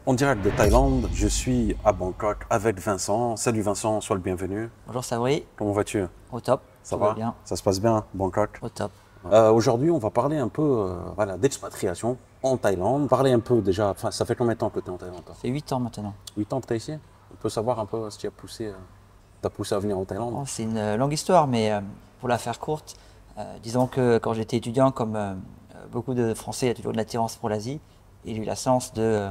En direct de Thaïlande, je suis à Bangkok avec Vincent. Salut Vincent, sois le bienvenu. Bonjour Sabri, Comment vas-tu? au top, Ça tout va va? bien, Ça se passe bien, Bangkok? au top. Aujourd'hui, on va parler un peu voilà, d'expatriation en Thaïlande. Parler un peu déjà, enfin, ça fait combien de temps que tu es en Thaïlande toi? C'est 8 ans maintenant. 8 ans que tu es ici? On peut savoir un peu ce qui a poussé, t'as poussé à venir en Thaïlande? Bon, c'est une longue histoire, mais pour la faire courte, disons que quand j'étais étudiant, comme beaucoup de Français, il y a toujours de l'attirance pour l'Asie. Et j'ai eu la chance de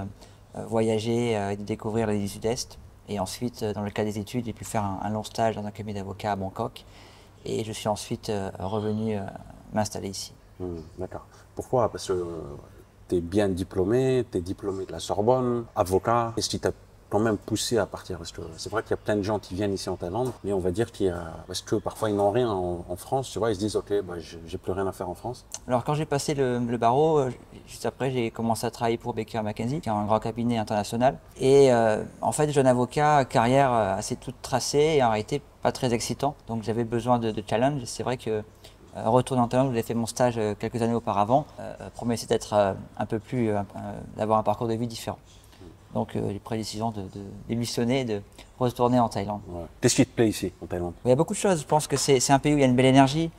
voyager et de découvrir l'Asie du Sud-Est. Et ensuite, dans le cadre des études, j'ai pu faire un long stage dans un cabinet d'avocats à Bangkok. Et je suis ensuite revenu m'installer ici. D'accord. Pourquoi? Parce que tu es bien diplômé, tu es diplômé de la Sorbonne, avocat. Qu'est-ce qui t'a quand même poussé à partir? Parce que c'est vrai qu'il y a plein de gens qui viennent ici en Thaïlande, mais on va dire qu'il y a... Parce que parfois ils n'ont rien en France, tu vois, ils se disent, ok, bah, j'ai plus rien à faire en France. Alors quand j'ai passé le barreau, juste après j'ai commencé à travailler pour Baker McKenzie, qui est un grand cabinet international. Et en fait, jeune avocat, carrière assez toute tracée et en réalité pas très excitant. Donc j'avais besoin de challenge. C'est vrai que retourner en Thaïlande, j'ai fait mon stage quelques années auparavant, promettait d'être un peu plus, d'avoir un parcours de vie différent. Donc j'ai pris la décision de démissionner et de retourner en Thaïlande. Ouais. Qu'est-ce qui te plaît ici en Thaïlande? Il y a beaucoup de choses. Je pense que c'est un pays où il y a une belle énergie.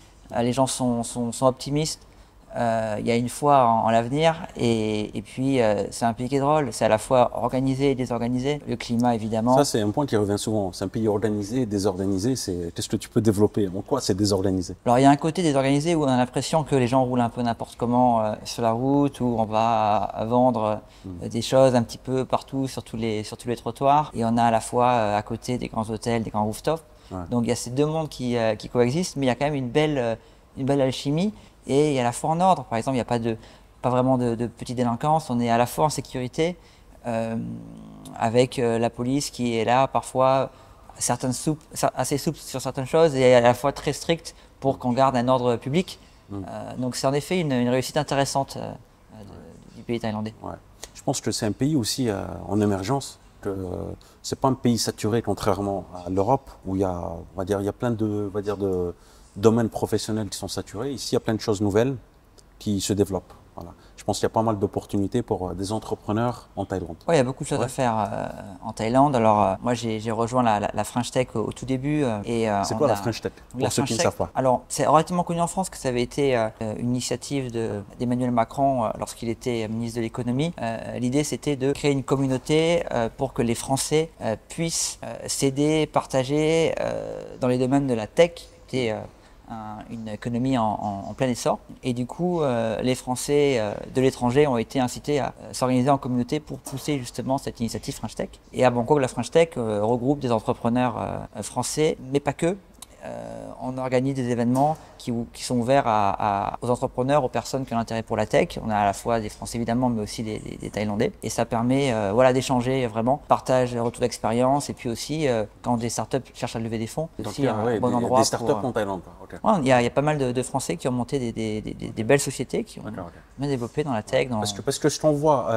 Les gens sont optimistes. Il y a une foi en l'avenir. Et puis, c'est un pays qui est drôle. C'est à la fois organisé et désorganisé. Le climat, évidemment. Ça, c'est un point qui revient souvent. C'est un pays organisé, désorganisé. Qu'est-ce que tu peux développer? En quoi c'est désorganisé? Alors, il y a un côté désorganisé où on a l'impression que les gens roulent un peu n'importe comment sur la route, où on va à vendre des choses un petit peu partout sur tous les trottoirs. Et on a à la fois à côté des grands hôtels, des grands rooftops. Ouais. Donc il y a ces deux mondes qui coexistent, mais il y a quand même une belle alchimie et il y a la fois en ordre. Par exemple, il n'y a pas vraiment de petite délinquance, on est à la fois en sécurité euh, avec la police qui est là parfois assez souple sur certaines choses et à la fois très stricte pour qu'on garde un ordre public. Donc c'est en effet une réussite intéressante du pays thaïlandais. Ouais. Je pense que c'est un pays aussi en émergence. Que c'est pas un pays saturé, contrairement à l'Europe où il y a, on va dire, il y a plein de, on va dire, de domaines professionnels qui sont saturés. Ici, il y a plein de choses nouvelles qui se développent. Voilà. Je pense qu'il y a pas mal d'opportunités pour des entrepreneurs en Thaïlande. Oui, il y a beaucoup de choses à faire en Thaïlande. Alors, moi, j'ai rejoint la French Tech au tout début. C'est quoi la French Tech, La pour ceux French qui ne Tech, savent pas? alors, c'est relativement connu en France que ça avait été une initiative d'Emmanuel Macron lorsqu'il était ministre de l'économie. L'idée, c'était de créer une communauté pour que les Français puissent s'aider, partager dans les domaines de la tech, qui était une économie en plein essor. Et du coup, les Français de l'étranger ont été incités à s'organiser en communauté pour pousser justement cette initiative French Tech. Et à Bangkok, la French Tech regroupe des entrepreneurs français, mais pas que. On organise des événements qui sont ouverts aux entrepreneurs, aux personnes qui ont intérêt pour la tech. On a à la fois des Français évidemment, mais aussi des Thaïlandais. Et ça permet voilà, d'échanger vraiment, partage, retour d'expérience. Et puis aussi, quand des startups cherchent à lever des fonds, c'est Donc, aussi un bon endroit des startups pour... en Thaïlande. Ok. Ouais, il y a pas mal de Français qui ont monté des belles sociétés, qui ont D'accord, ok. bien développé dans la tech. Parce que ce qu'on voit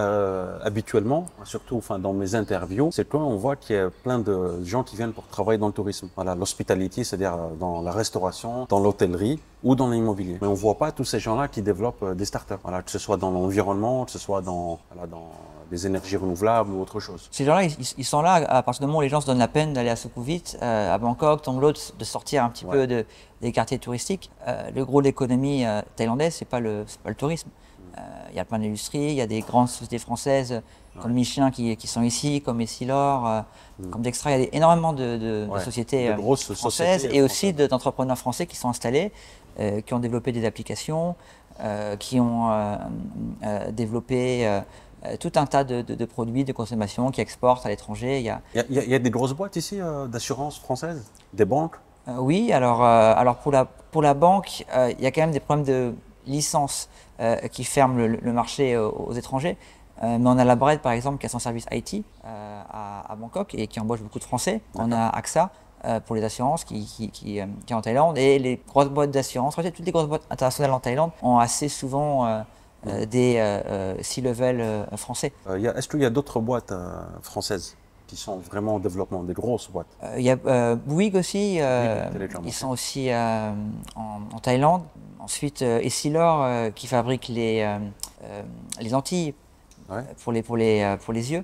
habituellement, surtout enfin, dans mes interviews, c'est qu'on voit qu'il y a plein de gens qui viennent pour travailler dans le tourisme. Voilà, l'hospitality, c'est-à-dire dans la restauration, dans l'hôtellerie ou dans l'immobilier. Mais on ne voit pas tous ces gens-là qui développent des startups. Voilà, que ce soit dans l'environnement, que ce soit dans des énergies renouvelables ou autre chose. Ces gens-là, ils sont là à partir du moment où les gens se donnent la peine d'aller à Sukhumvit, à Bangkok, Tonglo, de sortir un petit peu des quartiers touristiques. Le gros de l'économie thaïlandaise, c'est pas le tourisme. Il y a plein d'industries, il y a des grandes sociétés françaises comme Michelin qui sont ici, comme Essilor, comme Dextra. Il y a énormément de sociétés françaises et aussi d'entrepreneurs français qui sont installés, qui ont développé des applications, qui ont développé tout un tas de produits de consommation qui exportent à l'étranger. Il y a des grosses boîtes ici d'assurance françaises, des banques. Oui, alors pour la banque, il y a quand même des problèmes de licence qui ferment le marché aux étrangers. Mais on a la Bread par exemple qui a son service IT à Bangkok et qui embauche beaucoup de Français. On a AXA pour les assurances qui est en Thaïlande et les grosses boîtes d'assurance, toutes les grosses boîtes internationales en Thaïlande ont assez souvent des C-level français. Est-ce qu'il y a d'autres boîtes françaises qui sont vraiment en développement, des grosses boîtes? Il y a Bouygues aussi, ils sont aussi en Thaïlande. Ensuite, Essilor qui fabrique les lentilles pour les yeux.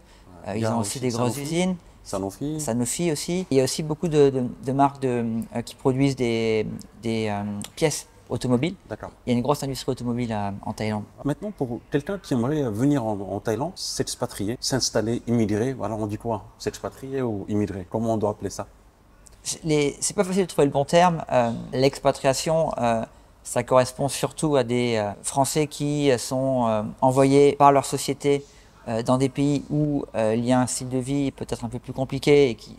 Ils ont aussi des grosses usines. Sanofi. Sanofi aussi. Il y a aussi beaucoup de marques qui produisent des pièces automobiles. D'accord. Il y a une grosse industrie automobile en Thaïlande. Maintenant, pour quelqu'un qui aimerait venir en Thaïlande, s'expatrier, s'installer, immigrer, voilà, on dit quoi? S'expatrier ou immigrer? Comment on doit appeler ça? C'est pas facile de trouver le bon terme. L'expatriation, ça correspond surtout à des Français qui sont envoyés par leur société dans des pays où il y a un style de vie peut-être un peu plus compliqué et qui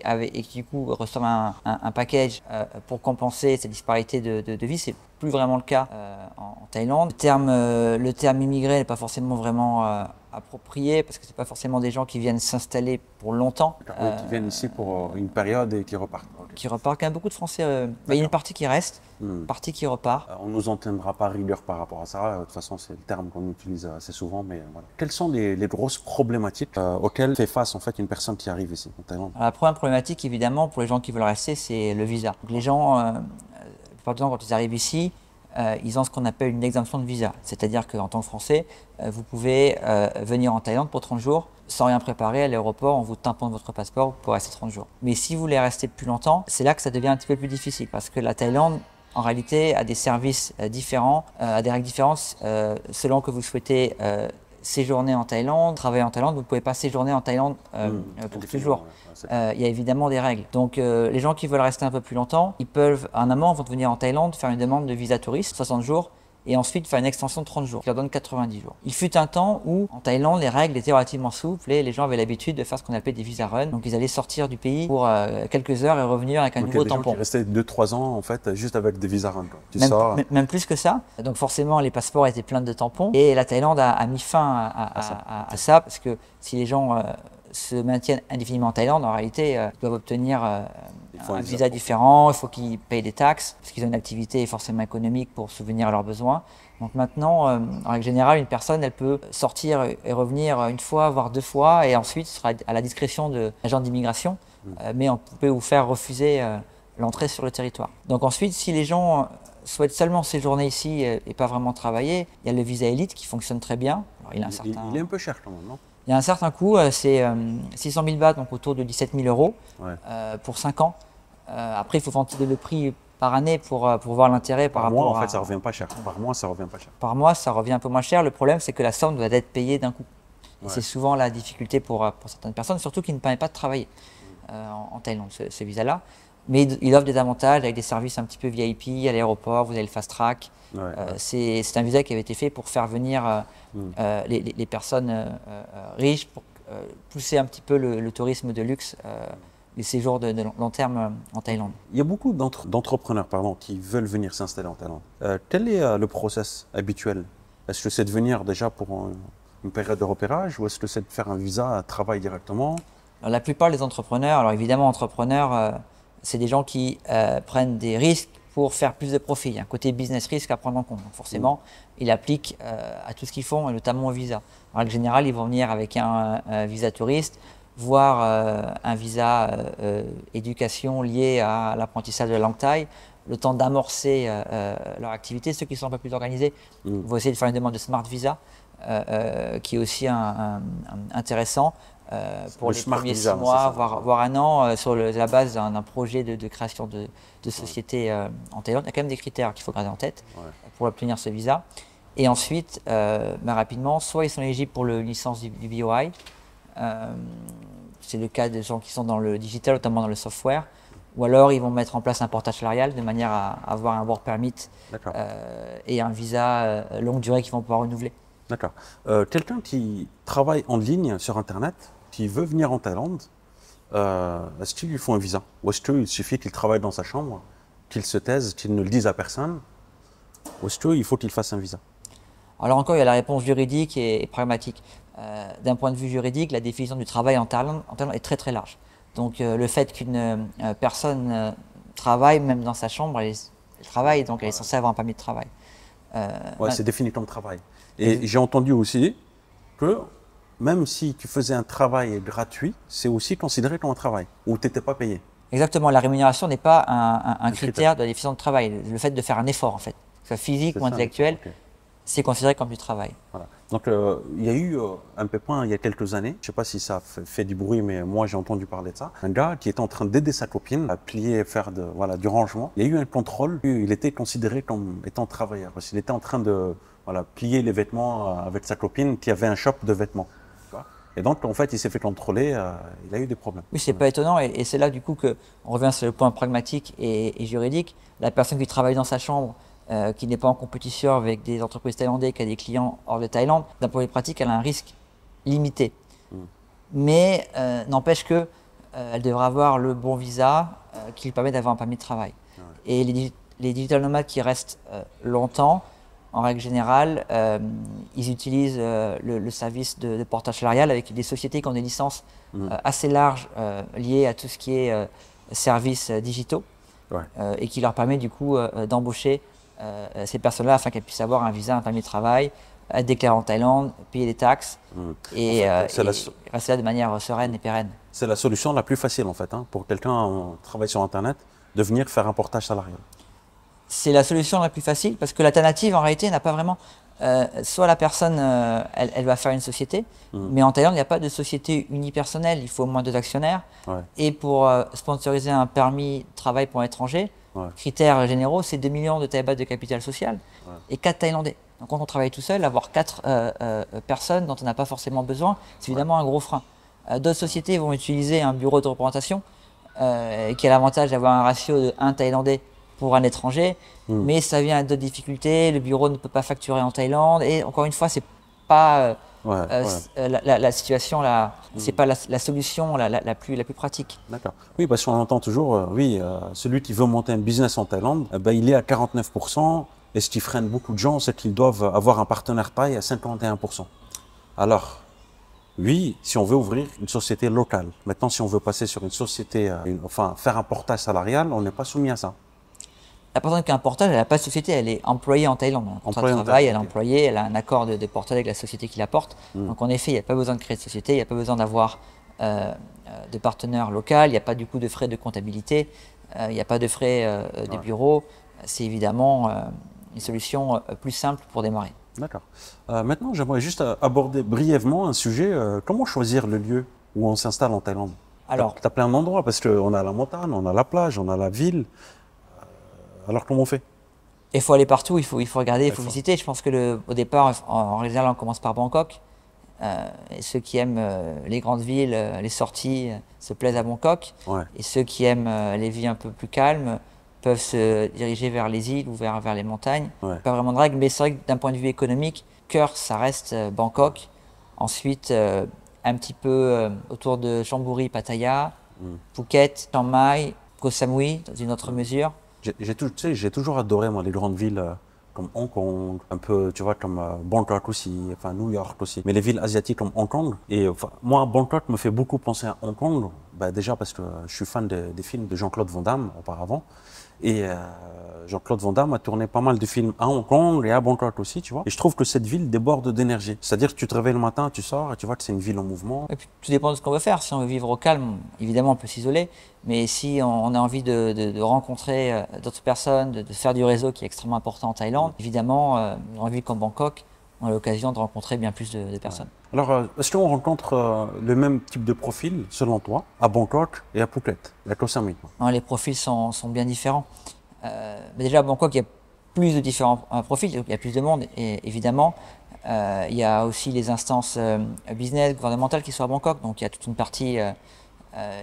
du coup reçoivent un package pour compenser ces disparités de vie. C'est plus vraiment le cas en Thaïlande. Le terme immigré n'est pas forcément vraiment approprié parce que c'est pas forcément des gens qui viennent s'installer pour longtemps. Oui, qui viennent ici pour une période et qui repartent. Okay. Qui repartent. Quand même beaucoup de Français. Il y a une partie qui reste, une partie qui repart. On nous entendra pas rigueur par rapport à ça. De toute façon, c'est le terme qu'on utilise assez souvent. Mais voilà. Quelles sont les grosses problématiques auxquelles fait face en fait une personne qui arrive ici en Thaïlande? La première problématique, évidemment, pour les gens qui veulent rester, c'est le visa. Donc, les gens, la plupart du temps, quand ils arrivent ici, ils ont ce qu'on appelle une exemption de visa. C'est-à-dire qu'en tant que Français, vous pouvez venir en Thaïlande pour 30 jours sans rien préparer à l'aéroport, en vous tympant votre passeport, vous pouvez rester 30 jours. Mais si vous voulez rester plus longtemps, c'est là que ça devient un petit peu plus difficile parce que la Thaïlande, en réalité, a des services différents, a des règles différentes selon que vous souhaitez séjourner en Thaïlande, travailler en Thaïlande. Vous ne pouvez pas séjourner en Thaïlande pour toujours. Il y a évidemment des règles. Donc les gens qui veulent rester un peu plus longtemps, ils peuvent, en amont, avant de venir en Thaïlande, faire une demande de visa touriste, 60 jours, et ensuite faire une extension de 30 jours, qui leur donne 90 jours. Il fut un temps où, en Thaïlande, les règles étaient relativement souples et les gens avaient l'habitude de faire ce qu'on appelait des visa runs. Donc ils allaient sortir du pays pour quelques heures et revenir avec un nouveau tampon. Ils restaient 2-3 ans, en fait, juste avec des visa runs. Même plus que ça. Donc forcément, les passeports étaient pleins de tampons. Et la Thaïlande a mis fin à ça, parce que si les gens se maintiennent indéfiniment en Thaïlande, en réalité, ils doivent obtenir un visa différent, il faut qu'ils payent des taxes, parce qu'ils ont une activité forcément économique pour subvenir à leurs besoins. Donc maintenant, en règle générale, une personne, elle peut sortir et revenir une fois, voire 2 fois, et ensuite, ce sera à la discrétion de l'agent d'immigration, mais on peut vous faire refuser l'entrée sur le territoire. Donc ensuite, si les gens souhaitent seulement séjourner ici et pas vraiment travailler, il y a le visa élite qui fonctionne très bien. Alors, il est un peu cher quand même, non? Il y a un certain coût, c'est 600 000 bahts, donc autour de 17 000 euros pour 5 ans. Après, il faut ventiler le prix par année pour voir l'intérêt par rapport à… Par mois, en fait, ça revient pas cher. Par mois, ça revient pas cher. Par mois, ça revient un peu moins cher. Le problème, c'est que la somme doit être payée d'un coup. Et c'est souvent la difficulté pour certaines personnes, surtout qui ne permettent pas de travailler en Thaïlande, ce visa-là. Mais il offre des avantages avec des services un petit peu VIP à l'aéroport, vous avez le fast track. C'est un visa qui avait été fait pour faire venir les personnes riches, pour pousser un petit peu le tourisme de luxe, les séjours de long terme en Thaïlande. Il y a beaucoup d'entrepreneurs qui veulent venir s'installer en Thaïlande. Quel est le process habituel? Est-ce que c'est de venir déjà pour une période de repérage ou est-ce que c'est de faire un visa, travail directement? Alors, la plupart des entrepreneurs, alors évidemment entrepreneurs, c'est des gens qui prennent des risques pour faire plus de profit. Il y a un côté business risk à prendre en compte. Donc forcément, ils appliquent à tout ce qu'ils font, et notamment au visa. En règle générale, ils vont venir avec un visa touriste, voire un visa éducation lié à l'apprentissage de la langue thaï, le temps d'amorcer leur activité. Ceux qui sont un peu plus organisés vont essayer de faire une demande de Smart Visa, qui est aussi intéressant. Pour les premiers 6 mois, voire 1 an, sur la base d'un projet de création de société en Thaïlande. Il y a quand même des critères qu'il faut garder en tête pour obtenir ce visa. Et ensuite, rapidement, soit ils sont éligibles pour une licence du BOI, c'est le cas des gens qui sont dans le digital, notamment dans le software, ou alors ils vont mettre en place un portage salarial de manière à avoir un work permit et un visa longue durée qu'ils vont pouvoir renouveler. D'accord. Quelqu'un qui travaille en ligne sur Internet, qui veut venir en Thaïlande, est-ce qu'il lui faut un visa? Ou est-ce qu'il suffit qu'il travaille dans sa chambre, qu'il se taise, qu'il ne le dise à personne? Ou est-ce qu'il faut qu'il fasse un visa? Alors encore, il y a la réponse juridique et pragmatique. D'un point de vue juridique, la définition du travail en Thaïlande est très très large. Donc le fait qu'une personne travaille, même dans sa chambre, elle travaille, donc elle est censée avoir un permis de travail. C'est défini comme travail. Et j'ai entendu aussi que même si tu faisais un travail gratuit, c'est aussi considéré comme un travail, où tu n'étais pas payé. Exactement, la rémunération n'est pas un critère de la définition de travail. Le fait de faire un effort, en fait, que ce soit physique ou intellectuel, c'est considéré comme du travail. Voilà. Donc, il y a eu un pépin il y a quelques années. Je sais pas si ça fait du bruit, mais moi, j'ai entendu parler de ça. Un gars qui était en train d'aider sa copine à plier, faire voilà, du rangement. Il y a eu un contrôle. Il était considéré comme étant travailleur parce qu'il était en train de voilà, plier les vêtements avec sa copine qui avait un shop de vêtements. Et donc, en fait, il s'est fait contrôler. Il a eu des problèmes. Oui, c'est pas étonnant. Et c'est là, du coup, qu'on revient sur le point pragmatique et juridique. La personne qui travaille dans sa chambre, qui n'est pas en compétition avec des entreprises thaïlandaises, qui a des clients hors de Thaïlande, d'un point de vue pratique, elle a un risque limité. Mais n'empêche que elle devra avoir le bon visa qui lui permet d'avoir un permis de travail. Et les digital nomades qui restent longtemps, en règle générale, ils utilisent le service de portage salarial avec des sociétés qui ont des licences assez larges liées à tout ce qui est services digitaux et qui leur permet du coup d'embaucher ces personnes-là afin qu'elles puissent avoir un visa, un permis de travail, être déclarées en Thaïlande, payer des taxes et rester là de manière sereine et pérenne. C'est la solution la plus facile en fait, hein, pour quelqu'un qui travaille sur Internet, de venir faire un portage salarial. C'est la solution la plus facile parce que l'alternative en réalité n'a pas vraiment. Soit la personne, elle va faire une société, mais en Thaïlande, il n'y a pas de société unipersonnelle, il faut au moins 2 actionnaires. Et pour sponsoriser un permis de travail pour un étranger, critères généraux, c'est 2 millions de Thaï baht de capital social et 4 Thaïlandais. Donc quand on travaille tout seul, avoir 4 personnes dont on n'a pas forcément besoin, c'est évidemment un gros frein. D'autres sociétés vont utiliser un bureau de représentation qui a l'avantage d'avoir un ratio de 1 Thaïlandais pour un étranger, mais ça vient à d'autres difficultés, le bureau ne peut pas facturer en Thaïlande, et encore une fois, c'est pas la situation, c'est pas la solution la plus pratique. D'accord. Oui, parce qu'on entend toujours, celui qui veut monter un business en Thaïlande, il est à 49%, et ce qui freine beaucoup de gens, c'est qu'ils doivent avoir un partenaire thaï à 51%. Alors, oui, si on veut ouvrir une société locale. Maintenant, si on veut passer sur une société, faire un portage salarial, on n'est pas soumis à ça. La personne qui a un portage, elle n'a pas de société, elle est employée en Thaïlande. Un contrat de travail, elle est employée, elle a un accord de portage avec la société qui la porte. Donc en effet, il n'y a pas besoin de créer de société, il n'y a pas besoin d'avoir de partenaire local, il n'y a pas du coup de frais de comptabilité, il n'y a pas de frais de bureau. C'est évidemment une solution plus simple pour démarrer. D'accord. Maintenant, j'aimerais juste aborder brièvement un sujet. Comment choisir le lieu où on s'installe en Thaïlande? Alors, tu as plein d'endroits parce qu'on a la montagne, on a la plage, on a la ville. Alors comment on fait? Il faut aller partout, il faut regarder, il faut visiter. Je pense que au départ, en général, on commence par Bangkok. Et ceux qui aiment les grandes villes, les sorties, se plaisent à Bangkok. Et ceux qui aiment les villes un peu plus calmes peuvent se diriger vers les îles ou vers les montagnes. Pas vraiment de règles, mais c'est vrai que d'un point de vue économique, cœur, ça reste Bangkok. Ensuite, un petit peu autour de Chonburi, Pattaya, Phuket, Chiang Mai, Koh Samui, dans une autre mesure. J'ai toujours adoré moi, les grandes villes comme Hong Kong, un peu, tu vois, comme Bangkok aussi, enfin New York aussi, mais les villes asiatiques comme Hong Kong. Et moi, Bangkok me fait beaucoup penser à Hong Kong, déjà parce que je suis fan des films de Jean-Claude Van Damme auparavant. Et Jean-Claude Van Damme a tourné pas mal de films à Hong Kong et à Bangkok aussi, tu vois. Et je trouve que cette ville déborde d'énergie. C'est-à-dire que tu te réveilles le matin, tu sors et tu vois que c'est une ville en mouvement. Et puis, tout dépend de ce qu'on veut faire. Si on veut vivre au calme, évidemment, on peut s'isoler. Mais si on a envie de rencontrer d'autres personnes, de faire du réseau qui est extrêmement important en Thaïlande, évidemment, dans une ville comme Bangkok, on a l'occasion de rencontrer bien plus de personnes. Alors, est-ce qu'on rencontre le même type de profil, selon toi, à Bangkok et à Phuket, à Koh Samui? Non, les profils sont bien différents. Mais déjà, à Bangkok, il y a plus de différents profils, il y a plus de monde, et évidemment. Il y a aussi les instances business, gouvernementales qui sont à Bangkok. Donc, il y a toute une partie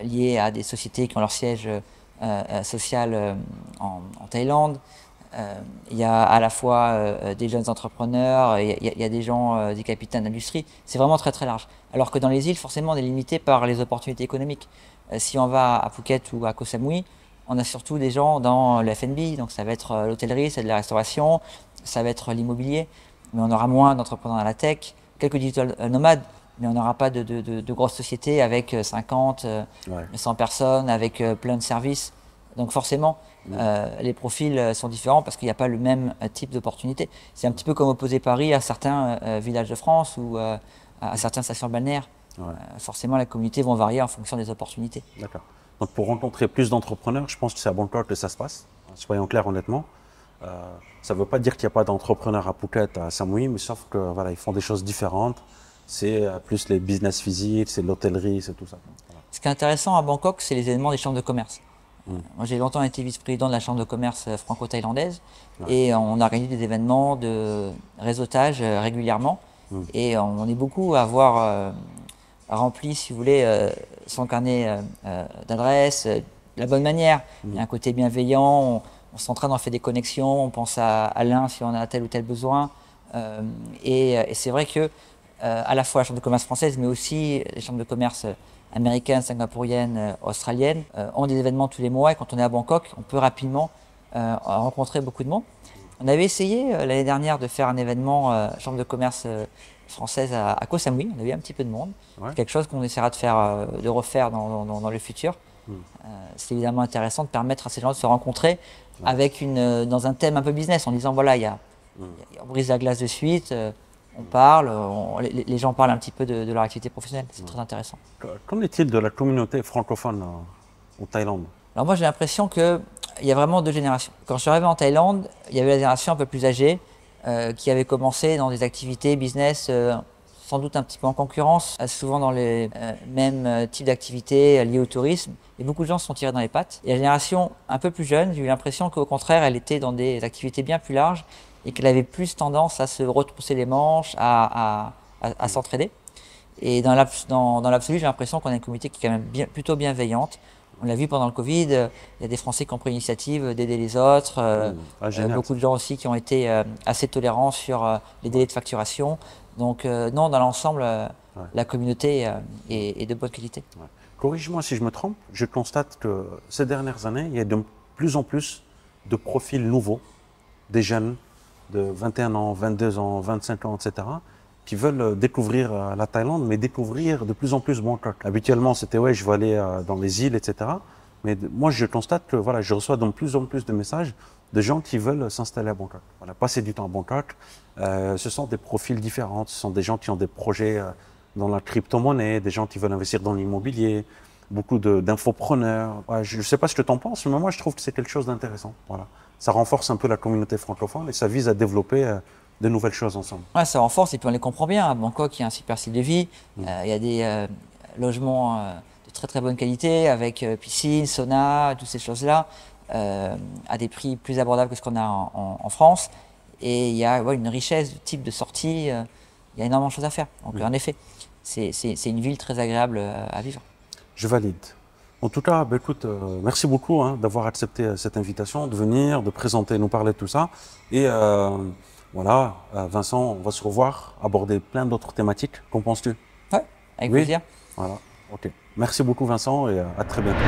liée à des sociétés qui ont leur siège social en Thaïlande. Il y a à la fois des jeunes entrepreneurs, il y a des gens, des capitaines d'industrie. C'est vraiment très très large. Alors que dans les îles, forcément, on est limité par les opportunités économiques. Si on va à Phuket ou à Koh Samui, on a surtout des gens dans le F&B, donc ça va être l'hôtellerie, c'est de la restauration, ça va être l'immobilier, mais on aura moins d'entrepreneurs à la tech, quelques digital nomades, mais on n'aura pas de grosses sociétés avec 50, 100 personnes, avec plein de services. Donc forcément, les profils sont différents parce qu'il n'y a pas le même type d'opportunité. C'est un petit peu comme opposer Paris à certains villages de France ou à certaines stations balnéaires. Forcément, les communautés vont varier en fonction des opportunités. D'accord. Donc pour rencontrer plus d'entrepreneurs, je pense que c'est à Bangkok que ça se passe, soyons clairs honnêtement. Ça ne veut pas dire qu'il n'y a pas d'entrepreneurs à Phuket, à Samui, mais sauf que voilà, ils font des choses différentes. C'est plus les business physiques, c'est l'hôtellerie, c'est tout ça. Voilà. Ce qui est intéressant à Bangkok, c'est les événements des chambres de commerce. Moi, j'ai longtemps été vice-président de la chambre de commerce franco-thaïlandaise et on organise des événements de réseautage régulièrement. Et on est beaucoup à avoir rempli, si vous voulez, son carnet d'adresses de la bonne manière. Il y a un côté bienveillant, on s'entraîne, on fait des connexions, on pense à l'un si on a tel ou tel besoin. Et c'est vrai que à la fois la chambre de commerce française, mais aussi les chambres de commerce américaines, singapouriennes, australiennes, ont des événements tous les mois et quand on est à Bangkok, on peut rapidement rencontrer beaucoup de monde. On avait essayé l'année dernière de faire un événement chambre de commerce française à Koh Samui, on avait un petit peu de monde. C'est quelque chose qu'on essaiera de refaire dans le futur. C'est évidemment intéressant de permettre à ces gens de se rencontrer avec dans un thème un peu business, en disant voilà, on brise la glace de suite, on parle, les gens parlent un petit peu de leur activité professionnelle, c'est très intéressant. Qu'en est-il de la communauté francophone en Thaïlande? Alors moi j'ai l'impression qu'il y a vraiment deux générations. Quand je suis arrivé en Thaïlande, il y avait la génération un peu plus âgée qui avait commencé dans des activités business sans doute un petit peu en concurrence, souvent dans les mêmes types d'activités liées au tourisme. Et beaucoup de gens se sont tirés dans les pattes. Et la génération un peu plus jeune, j'ai eu l'impression qu'au contraire, elle était dans des activités bien plus larges et qu'elle avait plus tendance à se retrousser les manches, à s'entraider. Et dans l'absolu, j'ai l'impression qu'on a une communauté qui est quand même plutôt bienveillante. On l'a vu pendant le Covid, il y a des Français qui ont pris l'initiative d'aider les autres, beaucoup de gens aussi qui ont été assez tolérants sur les délais de facturation. Donc non, dans l'ensemble, la communauté est de bonne qualité. Ouais. Corrige-moi si je me trompe, je constate que ces dernières années, il y a de plus en plus de profils nouveaux, des jeunes de 21 ans, 22 ans, 25 ans, etc., qui veulent découvrir la Thaïlande, mais découvrir de plus en plus Bangkok. Habituellement, c'était ouais, je vais aller dans les îles, etc. Mais moi, je constate que voilà, je reçois de plus en plus de messages de gens qui veulent s'installer à Bangkok. Voilà, passer du temps à Bangkok. Ce sont des profils différents. Ce sont des gens qui ont des projets dans la crypto-monnaie, des gens qui veulent investir dans l'immobilier, beaucoup d'infopreneurs. Ouais, je ne sais pas ce que tu en penses, mais moi, je trouve que c'est quelque chose d'intéressant. Voilà. Ça renforce un peu la communauté francophone et ça vise à développer de nouvelles choses ensemble. Ouais, ça renforce et puis on les comprend bien. À Bangkok, il y a un super style de vie. Il y a des logements de très très bonne qualité avec piscine, sauna, toutes ces choses-là, à des prix plus abordables que ce qu'on a en France. Et il y a une richesse de type de sortie. Il y a énormément de choses à faire. Donc en effet, c'est une ville très agréable à vivre. Je valide. En tout cas, bah, écoute, merci beaucoup d'avoir accepté cette invitation, de venir, de présenter, nous parler de tout ça. Et voilà, Vincent, on va se revoir, aborder plein d'autres thématiques. Qu'en penses-tu? Ouais, avec plaisir. Voilà, ok. Merci beaucoup Vincent et à très bientôt.